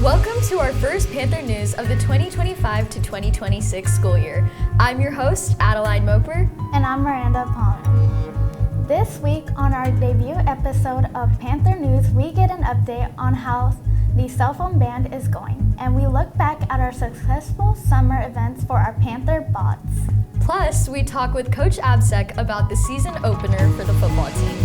Welcome to our first Panther News of the 2025 to 2026 school year. I'm your host, Adeline Mopur. And I'm Miranda, Paulin. This week on our debut episode of Panther News, we get an update on how the cell phone ban is going, and we look back at our successful summer events for our Panther bots. Plus, we talk with Coach Absek about the season opener for the football team.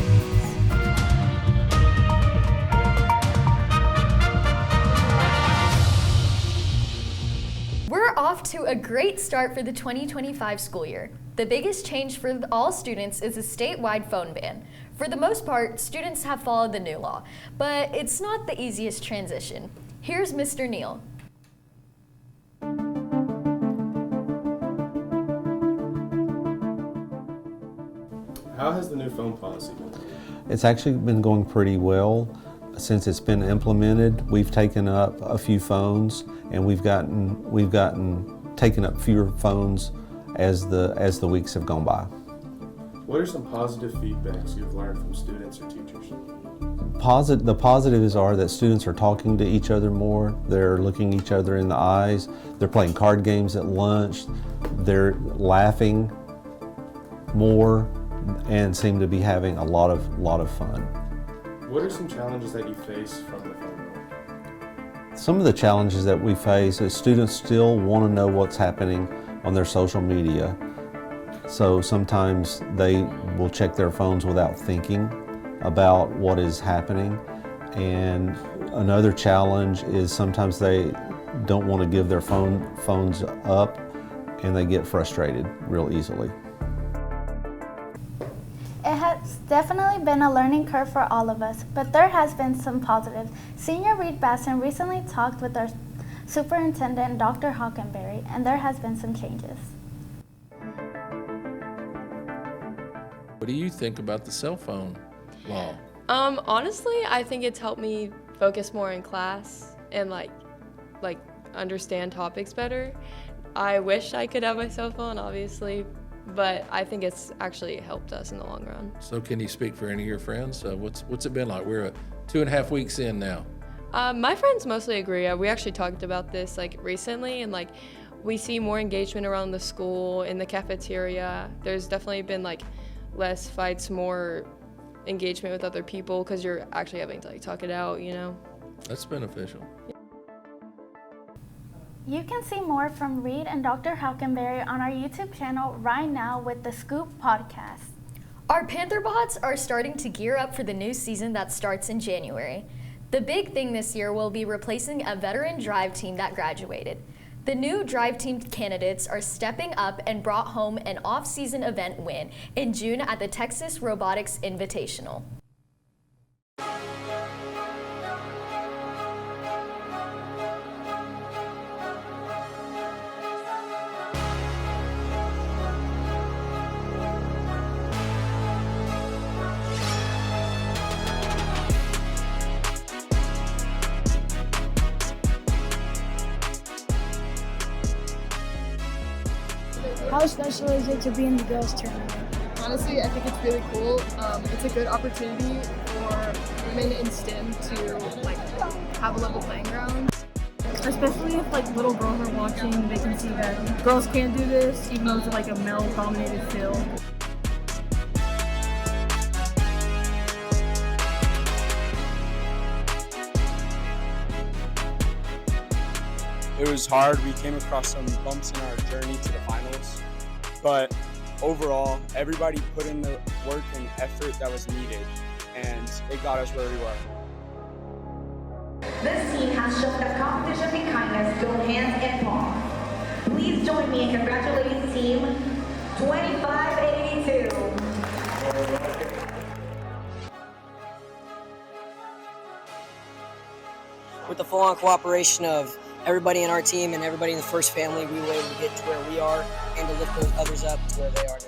We're off to a great start for the 2025 school year. The biggest change for all students is a statewide phone ban. For the most part, students have followed the new law, but it's not the easiest transition. Here's Mr. Neal. How has the new phone policy been? It's actually been going pretty well. Since it's been implemented, we've taken up a few phones, and we've taken up fewer phones as the weeks have gone by. What are some positive feedbacks you've learned from students or teachers? The positives are that students are talking to each other more, they're looking each other in the eyes, they're playing card games at lunch, they're laughing more, and seem to be having a lot of fun. What are some challenges that you face from the phone bill? Some of the challenges that we face is students still want to know what's happening on their social media. So sometimes they will check their phones without thinking about what is happening. And another challenge is sometimes they don't want to give their phones up, and they get frustrated real easily. It has definitely been a learning curve for all of us, but there has been some positives. Senior Reed Basson recently talked with our superintendent, Dr. Hockenberry, and there has been some changes. What do you think about the cell phone law? Honestly, I think it's helped me focus more in class and like understand topics better. I wish I could have my cell phone, obviously, but I think it's actually helped us in the long run. So can you speak for any of your friends? What's it been like? We're 2.5 weeks in now. My friends mostly agree. We actually talked about this recently, and we see more engagement around the school, in the cafeteria. There's definitely been less fights, more engagement with other people because you're actually having to talk it out, That's beneficial. You can see more from Reed and Dr. Hockenberry on our YouTube channel right now with the Scoop podcast. Our Panther bots are starting to gear up for the new season that starts in January. The big thing this year will be replacing a veteran drive team that graduated. The new drive team candidates are stepping up and brought home an off-season event win in June at the Texas Robotics Invitational. How special is it to be in the girls' tournament? Honestly, I think it's really cool. It's a good opportunity for women in STEM to have a level playing ground. Especially if little girls are watching, they can see that girls can do this, even though it's a male-dominated field. It was hard. We came across some bumps in our journey to the finals, but overall, everybody put in the work and effort that was needed, and it got us where we were. This team has shown that competition and kindness go hand in paw. Please join me in congratulating Team 2582. With the full-on cooperation of everybody in our team and everybody in the first family, we were able to get to where we are and to lift those others up to where they are now.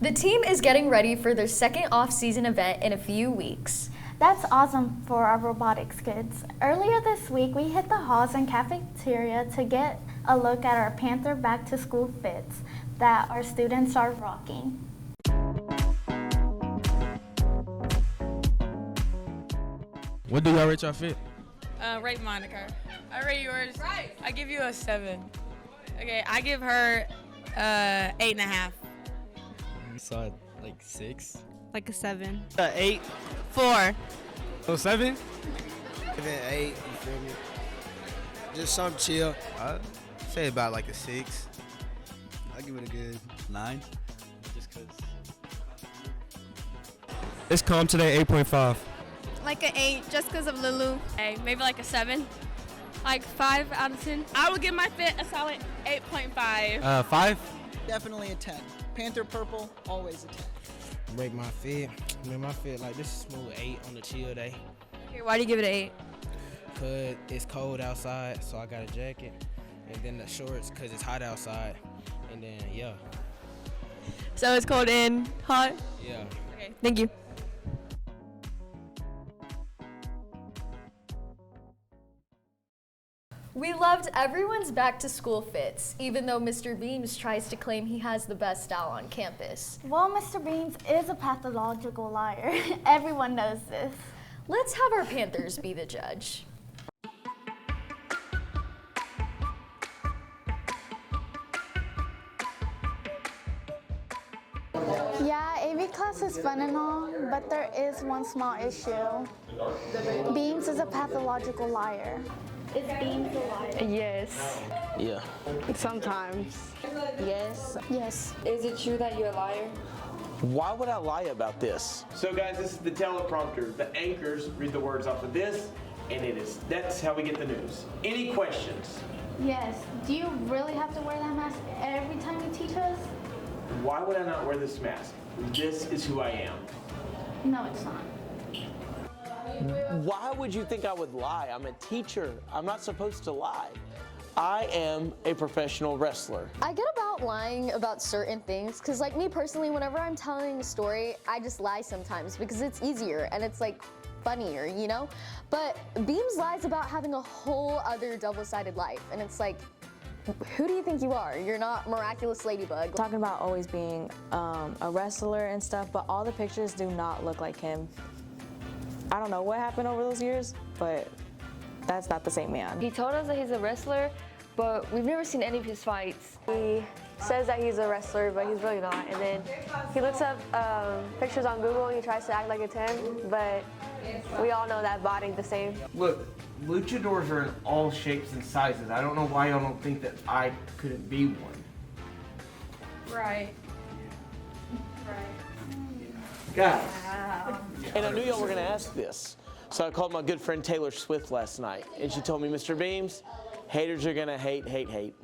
The team is getting ready for their second off-season event in a few weeks. That's awesome for our robotics kids. Earlier this week, we hit the halls and cafeteria to get a look at our Panther back to school fits that our students are rocking. What do y'all rate y'all fit? Rate Monica. I rate yours. Right. I give you a 7. Okay, I give her 8.5. So like 6. Like a 7. 8. 4. So 7. Give it an 8. You feel me? Just something chill. I'd say about like a 6. I give it a good 9. Just cause. It's calm today. 8.5. Like an 8, just because of Lulu. Hey, maybe like a 7. Like 5 out of 10. I would give my fit a solid 8.5. 5. Definitely a 10. Panther purple, always a 10. Rate my fit. My fit, like, this is smooth 8 on the chill day. Okay, why do you give it an 8? Cause it's cold outside, so I got a jacket. And then the shorts, cause it's hot outside. And then, yeah. So it's cold and hot? Yeah. Okay, thank you. We loved everyone's back to school fits, even though Mr. Beams tries to claim he has the best style on campus. Well, Mr. Beams is a pathological liar. Everyone knows this. Let's have our Panthers be the judge. Yeah, AV class is fun and all, but there is one small issue. Beams is a pathological liar. Is Beams a liar? Yes. Yeah. Sometimes. Yes. Yes. Is it true that you're a liar? Why would I lie about this? So guys, this is the teleprompter. The anchors read the words off of this, and that's how we get the news. Any questions? Yes. Do you really have to wear that mask every time you teach us? Why would I not wear this mask? This is who I am. No, it's not. Why would you think I would lie? I'm a teacher. I'm not supposed to lie. I am a professional wrestler. I get about lying about certain things because, like, me personally, whenever I'm telling a story, I just lie sometimes because it's easier and it's like funnier, you know? But Beams lies about having a whole other double-sided life, and it's like, who do you think you are? You're not Miraculous Ladybug. Talking about always being a wrestler and stuff, but all the pictures do not look like him. I don't know what happened over those years, but that's not the same man. He told us that he's a wrestler, but we've never seen any of his fights. He says that he's a wrestler, but he's really not. And then he looks up pictures on Google and he tries to act like a 10, but we all know that bot ain't the same. Look, luchadors are in all shapes and sizes. I don't know why y'all don't think that I couldn't be one. Right. Guys. And I knew y'all were gonna ask this. So I called my good friend Taylor Swift last night, and she told me, Mr. Beams, haters are gonna hate, hate, hate.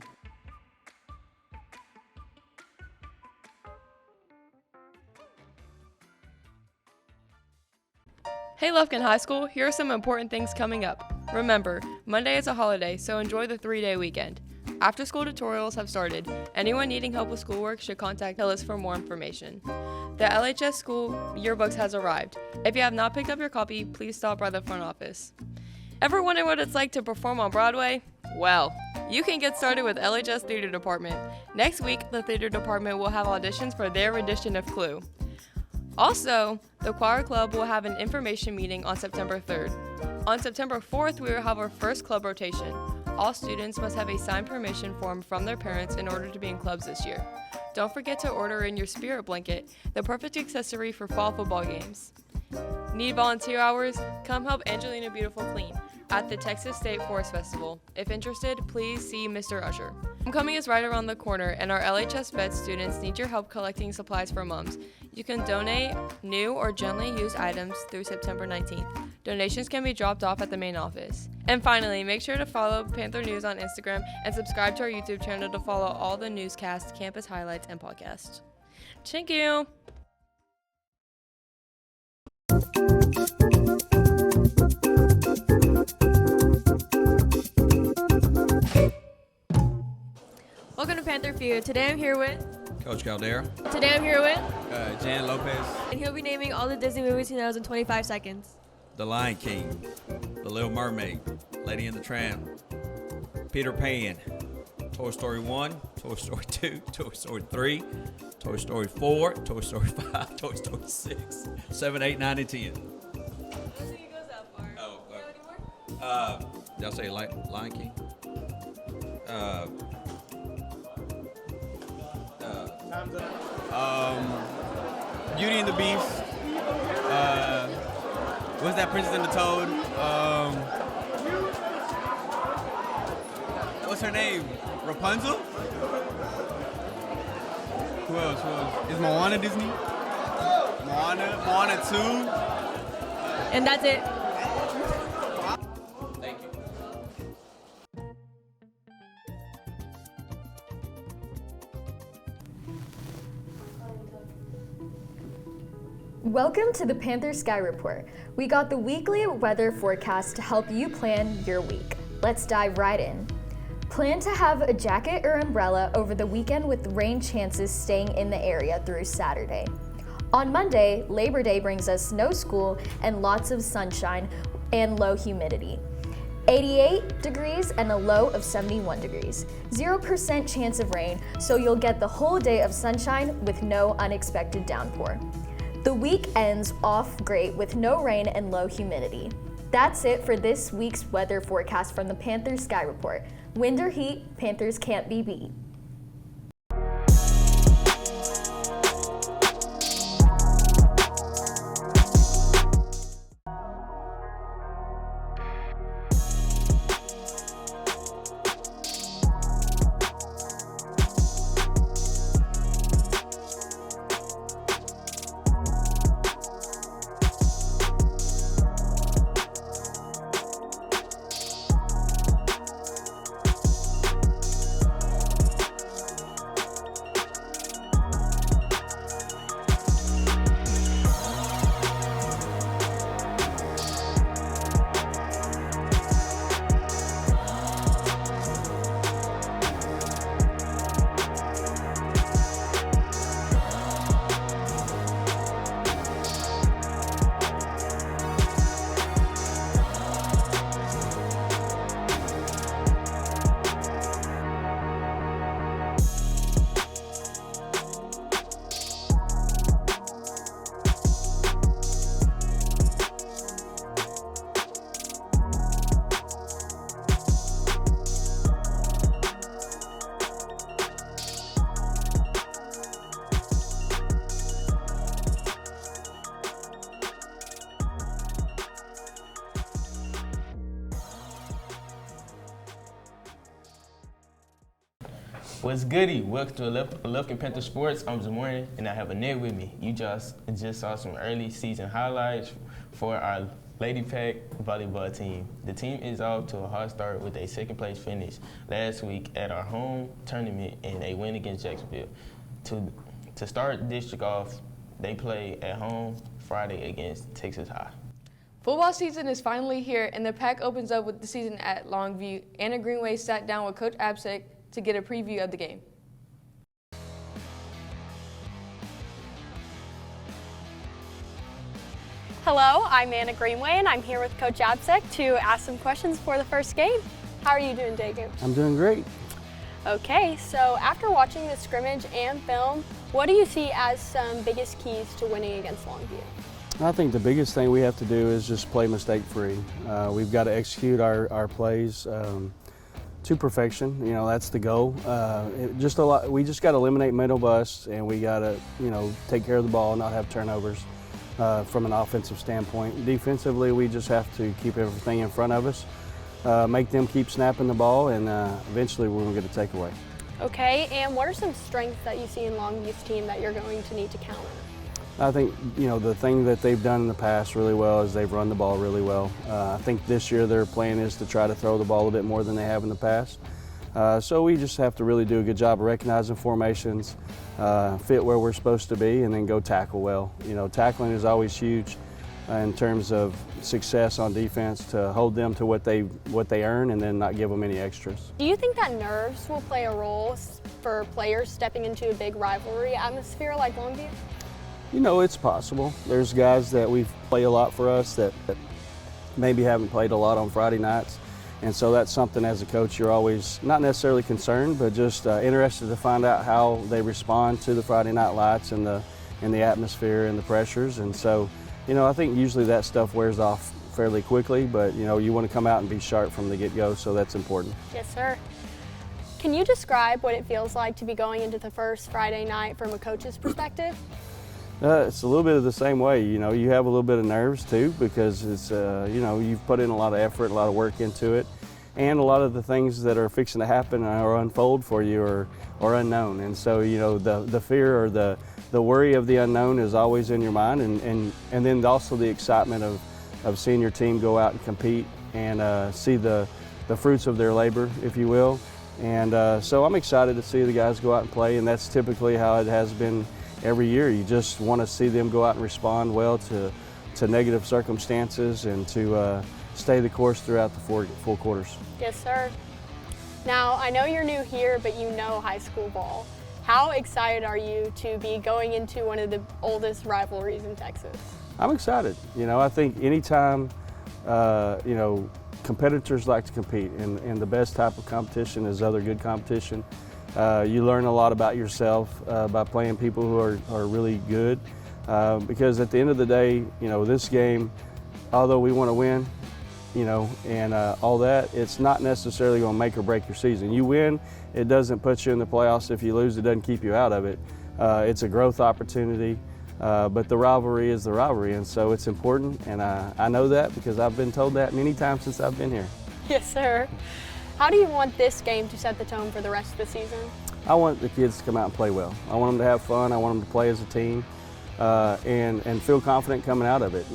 Hey Lufkin High School, here are some important things coming up. Remember, Monday is a holiday, so enjoy the 3-day weekend. After school tutorials have started. Anyone needing help with schoolwork should contact Hillis for more information. The LHS School Yearbooks has arrived. If you have not picked up your copy, please stop by the front office. Ever wonder what it's like to perform on Broadway? Well, you can get started with LHS Theater Department. Next week, the Theater Department will have auditions for their rendition of Clue. Also, the Choir Club will have an information meeting on September 3rd. On September 4th, we will have our first club rotation. All students must have a signed permission form from their parents in order to be in clubs this year. Don't forget to order in your spirit blanket, the perfect accessory for fall football games. Need volunteer hours? Come help Angelina Beautiful clean at the Texas State Forest Festival. If interested, please see Mr. Usher. Homecoming is right around the corner, and our LHS Vet students need your help collecting supplies for moms. You can donate new or gently used items through September 19th. Donations can be dropped off at the main office. And finally, make sure to follow Panther News on Instagram and subscribe to our YouTube channel to follow all the newscasts, campus highlights, and podcasts. Thank you! Welcome to Panther Feud. Today I'm here with Coach Caldera. Today I'm here with Jan Lopez. and he'll be naming all the Disney movies he knows in 25 seconds. The Lion King, The Little Mermaid, Lady and the Tramp, Peter Pan, Toy Story 1, Toy Story 2, Toy Story 3, Toy Story 4, Toy Story 5, Toy Story 6, 7, 8, 9, and 10. I don't think it goes that far. Oh, Do you have any more? Did I say Lion King? Beauty and the Beast. What's that? Princess and the Toad. What's her name? Rapunzel? Who else? Is Moana Disney? Moana 2? And that's it. Thank you. Welcome to the Panther Sky Report. We got the weekly weather forecast to help you plan your week. Let's dive right in. Plan to have a jacket or umbrella over the weekend with rain chances staying in the area through Saturday. On Monday, Labor Day brings us no school and lots of sunshine and low humidity. 88 degrees and a low of 71 degrees. 0% chance of rain, so you'll get the whole day of sunshine with no unexpected downpour. The week ends off great with no rain and low humidity. That's it for this week's weather forecast from the Panther Sky Report. Wind or heat, Panthers can't be beat. What's goody? Welcome to Lufkin Panther Sports. I'm Zomorion, and I have Annette with me. You just saw some early season highlights for our Lady Pack volleyball team. The team is off to a hot start with a second place finish last week at our home tournament and a win against Jacksonville. To start district off, they play at home Friday against Texas High. Football season is finally here, and the Pack opens up with the season at Longview. Anna Greenway sat down with Coach Absek to get a preview of the game. Hello, I'm Anna Greenway, and I'm here with Coach Absek to ask some questions for the first game. How are you doing today, Coach? I'm doing great. Okay, so after watching the scrimmage and film, what do you see as some biggest keys to winning against Longview? I think the biggest thing we have to do is just play mistake-free. We've got to execute our plays to perfection. You know, that's the goal. We just got to eliminate mental busts, and we got to, take care of the ball and not have turnovers from an offensive standpoint. Defensively, we just have to keep everything in front of us, make them keep snapping the ball, and eventually we're going to get a takeaway. Okay, and what are some strengths that you see in Longview's team that you're going to need to counter? I think, the thing that they've done in the past really well is they've run the ball really well. I think this year their plan is to try to throw the ball a bit more than they have in the past. So we just have to really do a good job of recognizing formations, fit where we're supposed to be, and then go tackle well. Tackling is always huge in terms of success on defense, to hold them to what they earn and then not give them any extras. Do you think that nerves will play a role for players stepping into a big rivalry atmosphere like Longview? It's possible. There's guys that we play a lot for us that maybe haven't played a lot on Friday nights. And so that's something as a coach you're always not necessarily concerned, but just interested to find out how they respond to the Friday night lights and the atmosphere and the pressures. And so, I think usually that stuff wears off fairly quickly, but you want to come out and be sharp from the get-go, so that's important. Yes, sir. Can you describe what it feels like to be going into the first Friday night from a coach's perspective? It's a little bit of the same way. You have a little bit of nerves too, because it's you've put in a lot of effort, a lot of work into it, and a lot of the things that are fixing to happen or unfold for you are unknown. And so the fear or the worry of the unknown is always in your mind, and then also the excitement of seeing your team go out and compete and see the fruits of their labor, if you will. And so I'm excited to see the guys go out and play, and that's typically how it has been every year. You just want to see them go out and respond well to negative circumstances and to stay the course throughout the four quarters. Yes, sir. Now, I know you're new here, but you know high school ball. How excited are you to be going into one of the oldest rivalries in Texas? I'm excited. I think anytime, competitors like to compete, and the best type of competition is other good competition. You learn a lot about yourself by playing people who are really good, because at the end of the day, this game, although we want to win, and all that, it's not necessarily going to make or break your season. You win, it doesn't put you in the playoffs. If you lose, it doesn't keep you out of it. It's a growth opportunity, but the rivalry is the rivalry, and so it's important, and I know that because I've been told that many times since I've been here. Yes, sir. How do you want this game to set the tone for the rest of the season? I want the kids to come out and play well. I want them to have fun. I want them to play as a team and feel confident coming out of it.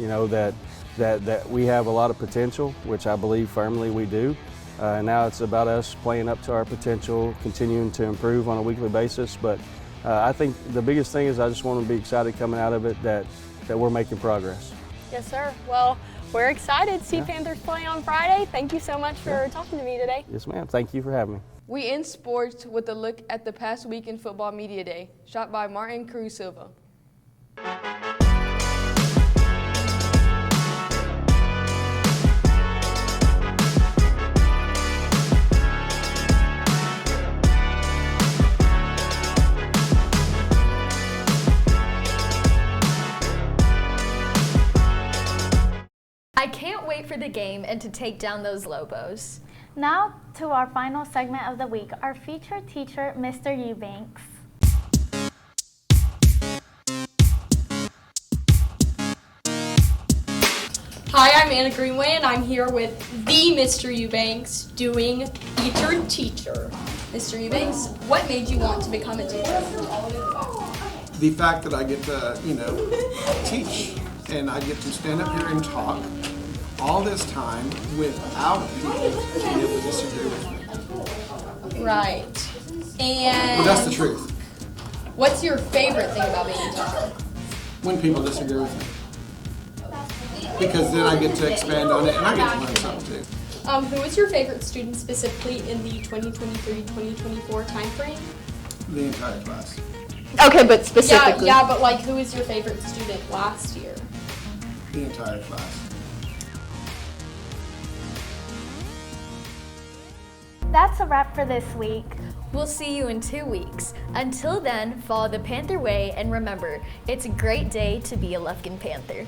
That we have a lot of potential, which I believe firmly we do. Now it's about us playing up to our potential, continuing to improve on a weekly basis. But I think the biggest thing is I just want them to be excited coming out of it that we're making progress. Yes, sir. Well, we're excited to see Panthers play on Friday. Thank you so much for talking to me today. Yes, ma'am. Thank you for having me. We end sports with a look at the past week in Football Media Day, shot by Martin Cruz Silva. I can't wait for the game and to take down those Lobos. Now to our final segment of the week, our featured teacher, Mr. Eubanks. Hi, I'm Anna Greenway, and I'm here with the Mr. Eubanks doing featured teacher. Mr. Eubanks, what made you want to become a teacher? The fact that I get to, teach, and I get to stand up here and talk all this time without people being able to disagree with me. Right. And But that's the truth. What's your favorite thing about being a teacher? When people disagree with me. Because then I get to expand on it and I get to learn something too. Who was your favorite student specifically in the 2023-2024 time frame? The entire class. Okay, but specifically. Yeah, but like who was your favorite student last year? The entire class. That's a wrap for this week. We'll see you in 2 weeks. Until then, follow the Panther way and remember, it's a great day to be a Lufkin Panther.